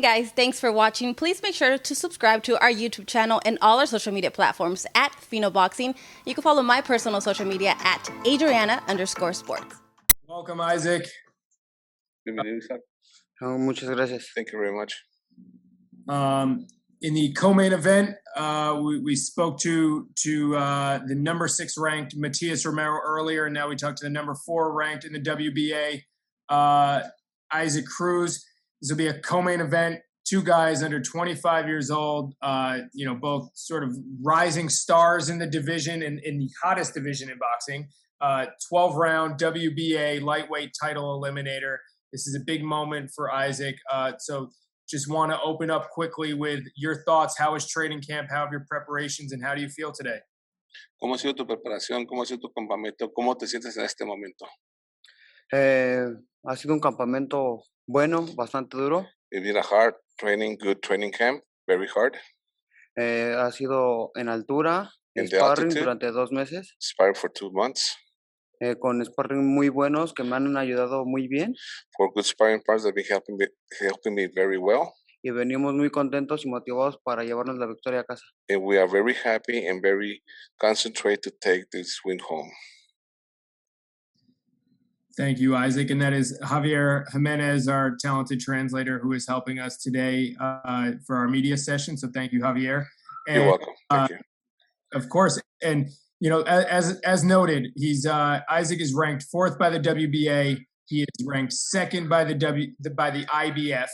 Guys, thanks for watching. Please make sure to subscribe to our YouTube channel and all our social media platforms at Fino Boxing. You can follow my personal social media at Adriana_sports. Welcome, Isaac. Bienvenido, Isaac. No, muchas gracias. Thank you very much. In the co-main event, we spoke to the number 6 ranked Matias Romero earlier, and now we talked to the number 4 ranked in the WBA, Isaac Cruz. This will be a co-main event. 2 guys under 25 years old, both sort of rising stars in the division, in the hottest division in boxing. 12-round WBA lightweight title eliminator. This is a big moment for Isaac. So just want to open up quickly with your thoughts. How is training camp? How have your preparations? And how do you feel today? ¿Cómo ha sido tu preparación? ¿Cómo ha sido tu campamento? ¿Cómo te sientes en este momento? Ha sido un campamento bueno, bastante duro. It's been a hard training, good training camp, very hard. Ha sido en altura, In the sparring altitude. durante 2 meses, Sparring for 2 months. con sparring muy buenos que me han ayudado muy bien. For good sparring partners that have been helping me very well. Y venimos muy contentos y motivados para llevarnos la victoria a casa. And we are very happy and very concentrated to take this win home. Thank you, Isaac. And that is Javier Jimenez, our talented translator, who is helping us today for our media session. So thank you, Javier. And, You're welcome. Thank you. Of course. And, as noted, he's Isaac is ranked 4th by the WBA. He is ranked 2nd by the IBF.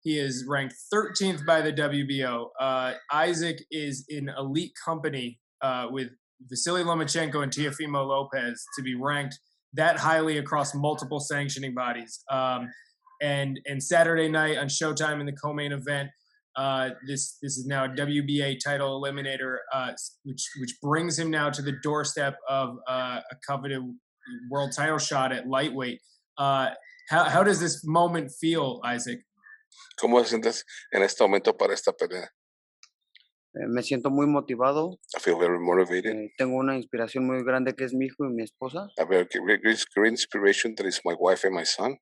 He is ranked 13th by the WBO. Isaac is in elite company with Vasily Lomachenko and Teofimo Lopez to be ranked that highly across multiple sanctioning bodies. And Saturday night on Showtime in the co-main event, this is now a WBA title eliminator, which brings him now to the doorstep of a coveted world title shot at lightweight. How does this moment feel, Isaac? ¿Cómo te sientes en este momento para esta pelea? Me siento muy motivado. I feel very motivated. Tengo una inspiración muy grande que es mi hijo y mi esposa. I have a great inspiration that is my wife and my son.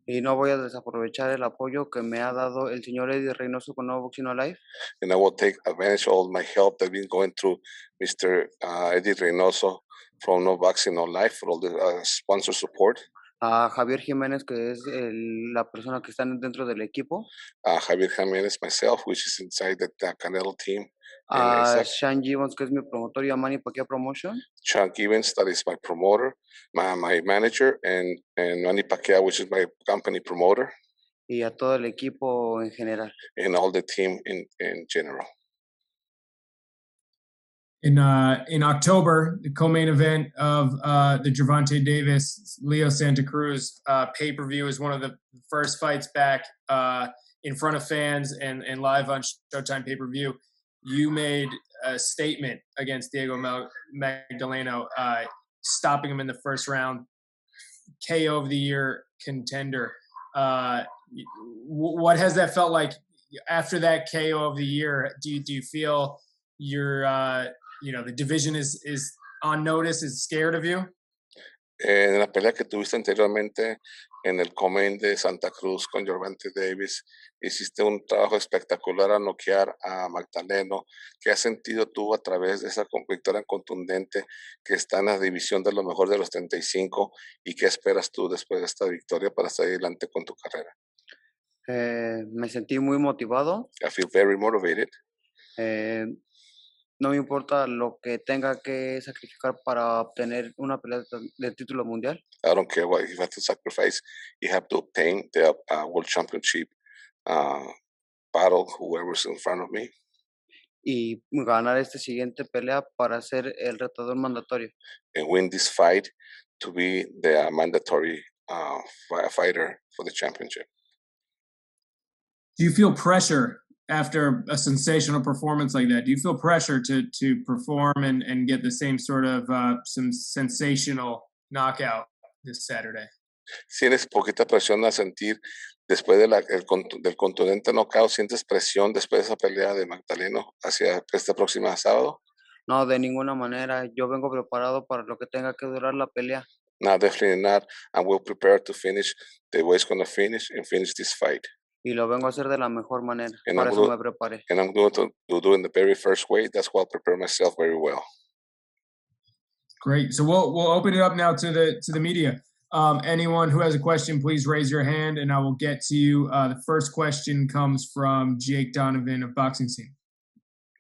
Y no voy a desaprovechar el apoyo que me ha dado el señor Eddie Reynoso con Nuevo Boxing Alive. And I will take advantage of all my help that I've been going through Mr. Eddie Reynoso from No Boxing No Life for all the sponsor support. A Javier Jiménez, que es la persona que está dentro del equipo. Javier Jiménez, myself, which is inside the Canelo team. A Sean Gibbons, que es mi promotor, y a Manny Pacquiao Promotion. Sean Gibbons, that is my promoter, my manager, and Manny Pacquiao, which is my company promoter. Y a todo el equipo en general. And all the team in general. In October, the co-main event of the Gervonta Davis Leo Santa Cruz pay-per-view is one of the first fights back in front of fans and live on Showtime pay-per-view. You made a statement against Diego Magdaleno, stopping him in the first round, KO of the year contender. What has that felt like after that KO of the year? Do you feel you're the division is on notice, is scared of you? En la pelea que tuviste anteriormente en el Comain de Santa Cruz con Gervonta Davis, hiciste un trabajo espectacular a noquear a Magdaleno. ¿Qué has sentido tú a través de esa victoria contundente que está en la división de lo mejor de los 35? ¿Y qué esperas tú después de esta victoria para seguir adelante con tu carrera? Me sentí muy motivado. I feel very motivated. No me importa lo que tenga que sacrificar para obtener una pelea de título mundial. I don't care what you have to sacrifice. You have to obtain the World Championship battle, whoever's in front of me. Y ganar esta siguiente pelea para ser el retador mandatorio. And win this fight to be the mandatory fighter for the championship. Do you feel pressure after a sensational performance like that? Do you feel pressure to perform and get the same sort of some sensational knockout this Saturday? ¿Sientes poquita presión a sentir después del contundente knockout? ¿Sientes presión después de esa pelea de Magdaleno hacia este próximo sábado? No, de ninguna manera. Yo vengo preparado para lo que tenga que durar la pelea. No, definitely not. I'm well prepared to finish the way it's going to finish and finish this fight. y lo vengo a hacer de la mejor manera. And Para I'm eso do- me preparé. and I'm going to do it in the very first way. That's why I'll prepare myself very well. Great. So we'll open it up now to the media. Anyone who has a question, please raise your hand, and I will get to you. The first question comes from Jake Donovan of Boxing Scene.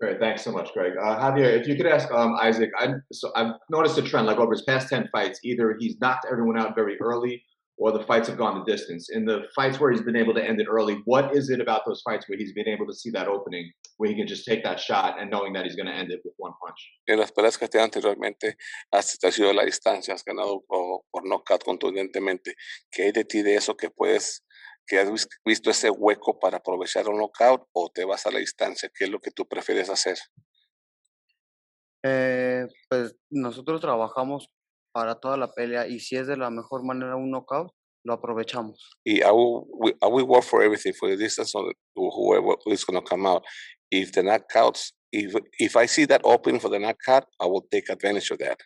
Great, thanks so much, Greg. Javier, if you could ask Isaac, I've noticed a trend, like over his past 10 fights, either he's knocked everyone out very early or the fights have gone the distance. In the fights where he's been able to end it early, what is it about those fights where he's been able to see that opening, where he can just take that shot and knowing that he's going to end it with one punch? En las peleas que te anteriormente has ido a la distancia, has ganado por knockout contundentemente. ¿Qué hay de ti de eso que has visto ese hueco para aprovechar un knockout o te vas a la distancia? ¿Qué es lo que tú prefieres hacer? Pues nosotros trabajamos para toda la pelea y si es de la mejor manera un knockout, lo aprovechamos. Y I will work for everything, for the distance or whoever is going to come out. If the knockouts, if I see that opening for the knockout, I will take advantage of that.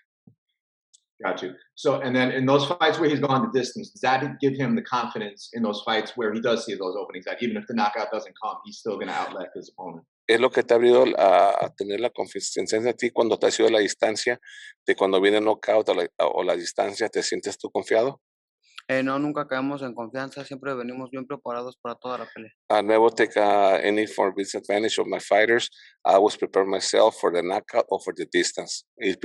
Got you. So, and then in those fights where he's gone the distance, does that give him the confidence in those fights where he does see those openings that even if the knockout doesn't come, he's still going to outlet his opponent? Es lo que te ha abrido a tener la confianza en ti cuando te has ido a la distancia, de cuando viene el knockout o la distancia, ¿te sientes tú confiado? No, nunca caemos en confianza, siempre venimos bien preparados para toda la pelea. I never take any for disadvantage of my fighters. I always prepare myself for the knockout or for the distance. I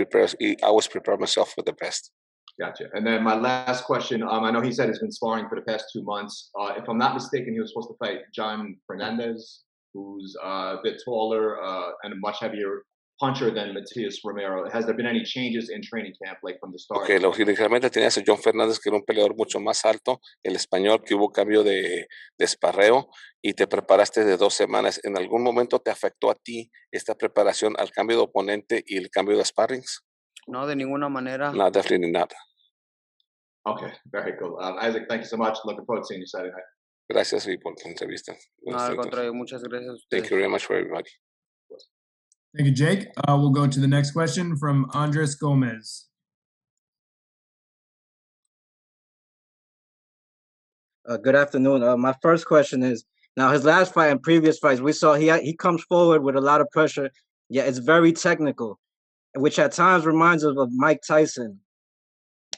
always prepare myself for the best. Gotcha. And then my last question, I know he said he's been sparring for the past 2 months. If I'm not mistaken, he was supposed to fight John Fernandez, who's a bit taller and a much heavier puncher than Matias Romero. Has there been any changes in training camp, like from the start? Okay, originalmente tenías a John Fernández, que era un peleador mucho más alto, el español, que hubo cambio de esparreo y te preparaste de 2 semanas. ¿En algún momento te afectó a ti esta preparación al cambio de oponente y el cambio de sparrings? No, de ninguna manera. No, definitely not. Okay, very cool. Isaac, thank you so much. Looking forward to seeing you Saturday night. Gracias por la entrevista. No, al contrario, muchas gracias a ustedes. Thank you very much for everybody. Thank you, Jake. We'll go to the next question from Andres Gomez. Good afternoon. My first question is, now his last fight and previous fights, we saw he comes forward with a lot of pressure. Yeah, it's very technical, which at times reminds us of Mike Tyson.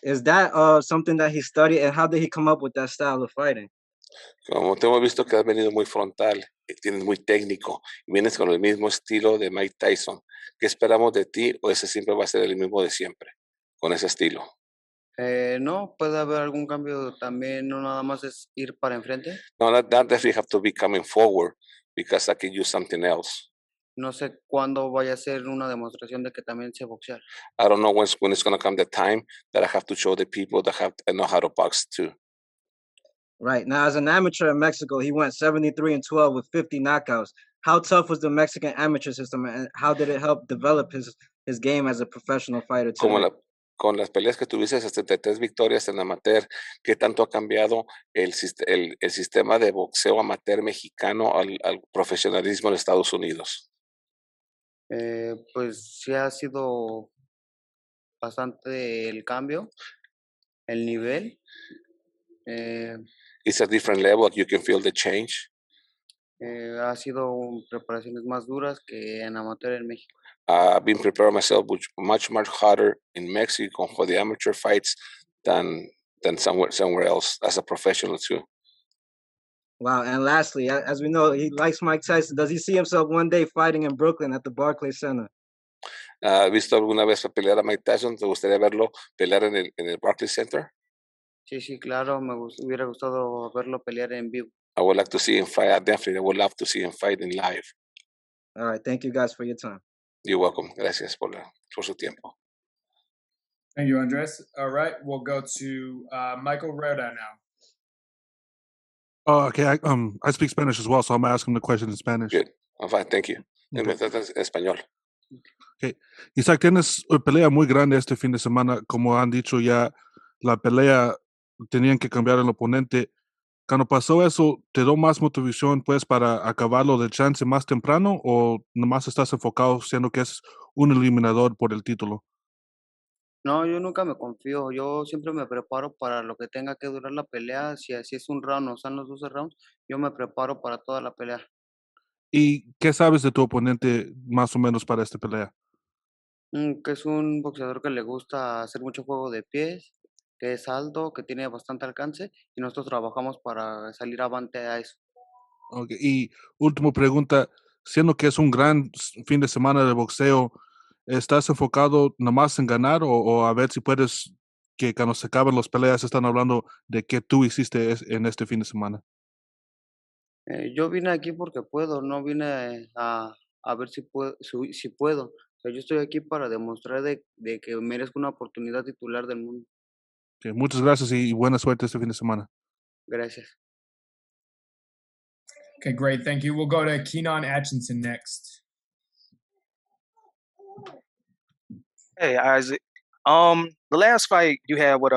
Is that something that he studied, and how did he come up with that style of fighting? Como te hemos visto que has venido muy frontal, tienes muy técnico, y vienes con el mismo estilo de Mike Tyson. ¿Qué esperamos de ti o ese siempre va a ser el mismo de siempre, con ese estilo? No, puede haber algún cambio también, no nada más es ir para enfrente. No, not definitely have to be coming forward because I can use something else. No sé cuándo vaya a ser una demostración de que también sé boxear. I don't know when it's going to come the time that I have to show the people that know how to box too. Right. Now, as an amateur in Mexico, he went 73-12 with 50 knockouts. How tough was the Mexican amateur system, and how did it help develop his game as a professional fighter today? Con las peleas que tuviste, 73 victorias en amateur, ¿qué tanto ha cambiado el sistema de boxeo amateur mexicano al profesionalismo en Estados Unidos? Pues sí ha sido bastante el cambio, el nivel. It's a different level, you can feel the change. Ha sido preparaciones más duras que en amateur en México. I've been preparing myself much harder in Mexico for the amateur fights than somewhere else as a professional too. Wow. And lastly, as we know, he likes Mike Tyson. Does he see himself one day fighting in Brooklyn at the Barclays Center? ¿Has visto alguna vez pelear a Mike Tyson? ¿Te gustaría verlo pelear en el Barclays Center? Sí, claro, hubiera gustado verlo pelear en vivo. I would like to see him fight. I definitely would love to see him fight in live. All right. Thank you guys for your time. You're welcome. Gracias por su tiempo. Thank you, Andres. All right, we'll go to Michael Rhoda now. Okay, I speak Spanish as well, so I'm gonna ask him the question in Spanish. Good. I'm fine, thank you. En español. Okay. Isaac, tienes una pelea muy grande este fin de semana. Como han dicho ya, la pelea tenían que cambiar el oponente. Cuando pasó eso, ¿te dio más motivación pues para acabarlo de chance más temprano o nomás estás enfocado siendo que es un eliminador por el título? No, yo nunca me confío. Yo siempre me preparo para lo que tenga que durar la pelea. Si así es un round o son los 12 rounds, yo me preparo para toda la pelea. ¿Y qué sabes de tu oponente más o menos para esta pelea? Que es un boxeador que le gusta hacer mucho juego de pies, que es alto, que tiene bastante alcance y nosotros trabajamos para salir avante a eso. Ok, y última pregunta, siendo que es un gran fin de semana de boxeo, ¿estás enfocado nomás en ganar o a ver si puedes, que cuando se acaben las peleas están hablando de qué tú hiciste en este fin de semana? Yo vine aquí porque puedo, no vine a ver si puedo. O sea, yo estoy aquí para demostrar de que merezco una oportunidad titular del mundo. Ok, muchas gracias y buena suerte este fin de semana. Gracias. Okay, great. Thank you. We'll go to Keenan Atchinson next. Hey Isaac. The last fight you had with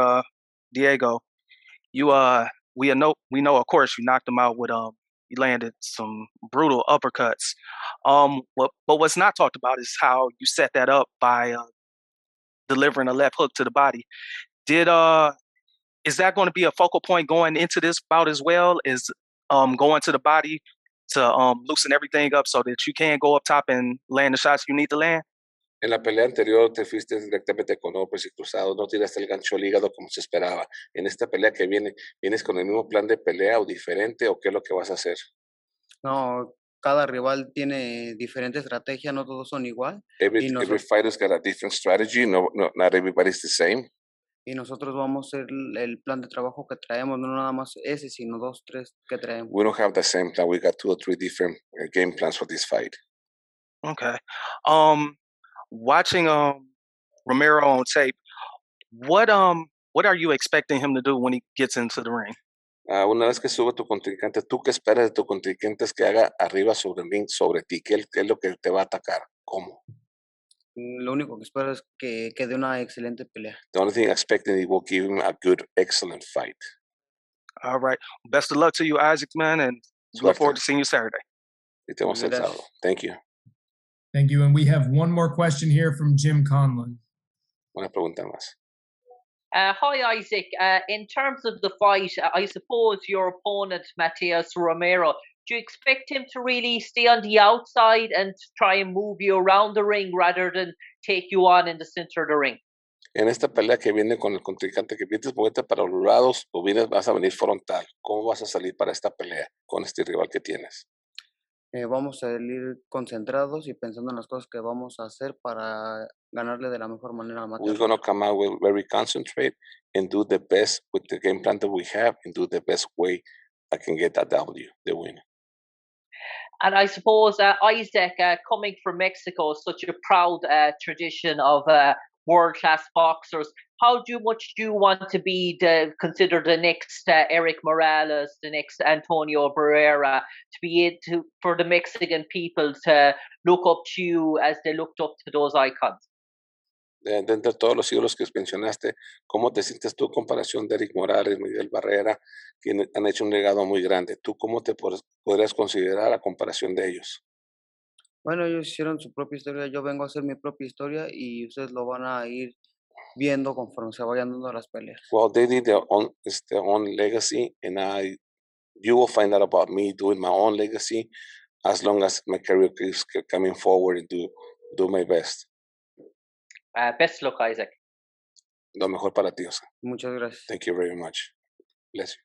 Diego, you we know of course you knocked him out with you landed some brutal uppercuts. But what's not talked about is how you set that up by delivering a left hook to the body. Did is that going to be a focal point going into this bout as well? Is going to the body to loosen everything up so that you can go up top and land the shots you need to land? En la pelea anterior te fuiste directamente con hombros y cruzados, no tiraste el gancho al hígado como se esperaba. En esta pelea que viene, ¿vienes con el mismo plan de pelea o diferente o qué es lo que vas a hacer? No, cada rival tiene diferente estrategia, no todos son igual. Every Y, every noso- fighter's got a different strategy. No, not everybody's the same. y nosotros vamos a hacer el plan de trabajo que traemos, no nada más ese, sino dos, tres que traemos. We don't have the same plan. We got 2 or 3 different game plans for this fight. Okay. Watching Romero on tape, what are you expecting him to do when he gets into the ring? Una vez que sube tu contrincante, ¿tú qué esperas de tu contrincante es que haga arriba sobre el ring, sobre ti? ¿Qué es lo que te va a atacar? ¿Cómo? Lo único que espero es que dé una excelente pelea. The only thing I expect is he will give him a good, excellent fight. All right. Best of luck to you, Isaac, man, and look forward Suerte. to seeing you Saturday. Y te vemos el Gracias. sábado. Thank you. Thank you. And we have one more question here from Jim Conlon. Una pregunta más. Hi, Isaac. In terms of the fight, I suppose your opponent, Mateus Romero, do you expect him to really stay on the outside and try and move you around the ring rather than take you on in the center of the ring? En esta pelea que viene con el contrincante, que vienes moverte para los lados o vas a venir frontal. ¿Cómo vas a salir para esta pelea con este rival que tienes? Vamos a salir concentrados y pensando en las cosas que vamos a hacer para ganarle de la mejor manera a We're Mateus. going to come out with very concentrate and do the best with the game plan that we have and do the best way I can get that W, the win. And I suppose, Isaac, coming from Mexico, such a proud tradition of world-class boxers, how much do you want to be considered the next Eric Morales, the next Antonio Barrera, to be for the Mexican people to look up to you as they looked up to those icons? Dentro de todos los ídolos que mencionaste, ¿cómo te sientes tú en comparación de Eric Morales, Miguel Barrera, que han hecho un legado muy grande? ¿Tú cómo te podrías considerar a comparación de ellos? Bueno, ellos hicieron su propia historia, yo vengo a hacer mi propia historia y ustedes lo van a ir viendo conforme se vayan dando las peleas. Well, they did their own legacy, and you will find out about me doing my own legacy as long as my career keeps coming forward and do my best. Best luck, Isaac. Lo mejor para ti, Oscar. Muchas gracias. Thank you very much. Bless you.